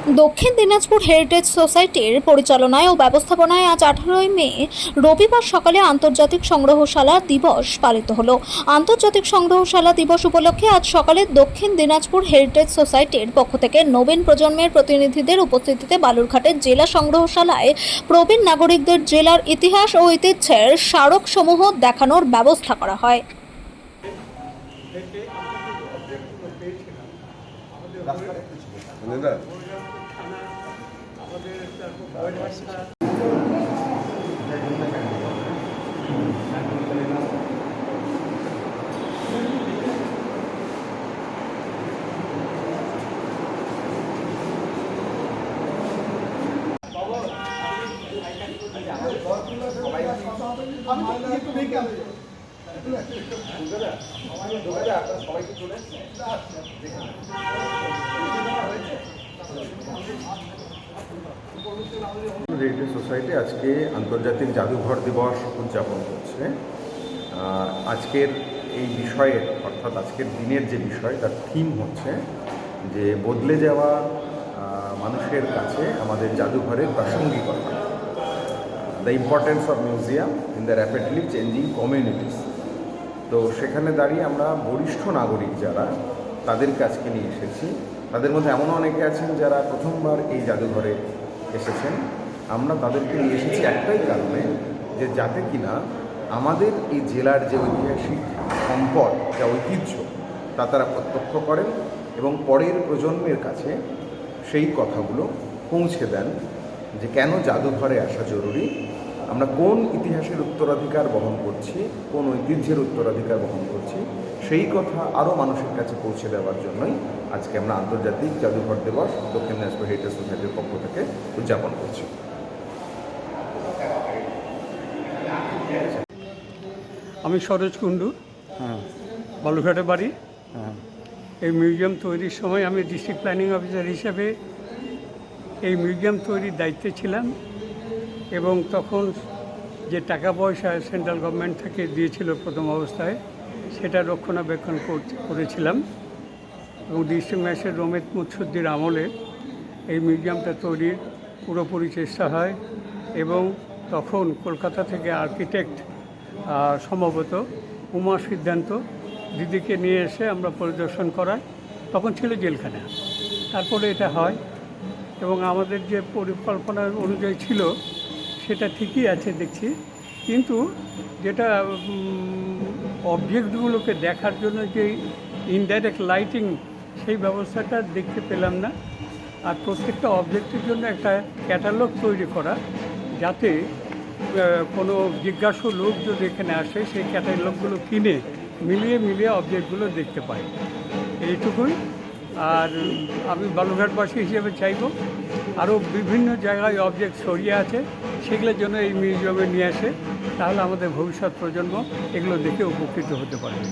দক্ষিণ দিনাজপুর হেরিটেজ সোসাইটির পরিচালনায় ও ব্যবস্থাপনায় আজ 18 মে রবিবার সকালে আন্তর্জাতিক সংগ্রহশালা দিবস পালিত হলো। আন্তর্জাতিক সংগ্রহশালা দিবস উপলক্ষে আজ সকালে দক্ষিণ দিনাজপুর হেরিটেজ সোসাইটির পক্ষ থেকে নবীন প্রজন্মের প্রতিনিধিদের উপস্থিতিতে বালুরঘাটের জেলা সংগ্রহশালায় প্রবীণ নাগরিকদের জেলার ইতিহাস ও ঐতিহ্যের স্মারকসমূহ দেখানোর ব্যবস্থা করা হয়। হেরিটেজ সোসাইটি আজকে আন্তর্জাতিক জাদুঘর দিবস উদযাপন করছে। আজকের এই বিষয়ের অর্থাৎ আজকের দিনের যে বিষয় তার থিম হচ্ছে যে বদলে যাওয়া মানুষের কাছে আমাদের জাদুঘরের প্রাসঙ্গিকতা, the importance of museum in the rapidly changing communities. তো সেখানে দাঁড়িয়ে আমরা বরিষ্ঠ নাগরিক যারা, তাদেরকে আজকে নিয়ে এসেছি। তাদের মধ্যে এমনও অনেকে আছেন যারা প্রথমবার এই জাদুঘরে এসেছেন। আমরা তাদেরকে নিয়ে এসেছি একটাই কারণে, যে যাতে কিনা আমাদের এই জেলার যে ঐতিহাসিক সম্পদ, যা ঐতিহ্য, তা তারা প্রত্যক্ষ করেন এবং পরের প্রজন্মের কাছে সেই কথাগুলো পৌঁছে দেন যে কেন জাদুঘরে আসা জরুরি, আমরা কোন ইতিহাসের উত্তরাধিকার বহন করছি, কোন ঐতিহ্যের উত্তরাধিকার বহন করছি, সেই কথা আরও মানুষের কাছে পৌঁছে দেওয়ার জন্যই আজকে আমরা আন্তর্জাতিক জাদুঘর দিবস দক্ষিণ দিনাজপুর হেরিটেজ সোসাইটির পক্ষ থেকে উদযাপন করছি। আমি সরোজ কুণ্ডু, বালুরঘাটে বাড়ি। এই মিউজিয়াম তৈরির সময় আমি ডিস্ট্রিক্ট প্ল্যানিং অফিসার হিসেবে এই মিউজিয়াম তৈরির দায়িত্বে ছিলাম এবং তখন যে টাকা পয়সা সেন্ট্রাল গভর্নমেন্ট থেকে দিয়েছিল প্রথম অবস্থায়, সেটা রক্ষণাবেক্ষণ করেছিলাম এবং ডিস্ট্রিক্ট ম্যাজিস্ট্রেট রমেশ মুৎসুদ্দির আমলে এই মিউজিয়ামটা তৈরির পুরোপুরি চেষ্টা হয় এবং তখন কলকাতা থেকে আর্কিটেক্ট সম্ভবত উমা সিদ্ধান্ত দিদিকে নিয়ে এসে আমরা পরিদর্শন করাই। তখন ছিল জেলখানা, তারপরে এটা হয় এবং আমাদের যে পরিকল্পনা অনুযায়ী ছিল সেটা ঠিকই আছে দেখছি, কিন্তু যেটা অবজেক্টগুলোকে দেখার জন্য যে ইনডাইরেক্ট লাইটিং, সেই ব্যবস্থাটা দেখতে পেলাম না। আর প্রত্যেকটা অবজেক্টের জন্য একটা ক্যাটালগ তৈরি করা, যাতে কোনো জিজ্ঞাসু লোক যদি এখানে আসে সেই ক্যাটালগুলো কিনে মিলিয়ে অবজেক্টগুলো দেখতে পাই, এইটুকুই। আর আমি বালুরঘাটবাসী হিসেবে চাইব আরও বিভিন্ন জায়গায় অবজেক্ট ছড়িয়ে আছে, সেগুলোর জন্য এই মিউজিয়ামে নিয়ে আসে, তাহলে আমাদের ভবিষ্যৎ প্রজন্ম এগুলো দেখে উপকৃত হতে পারবে।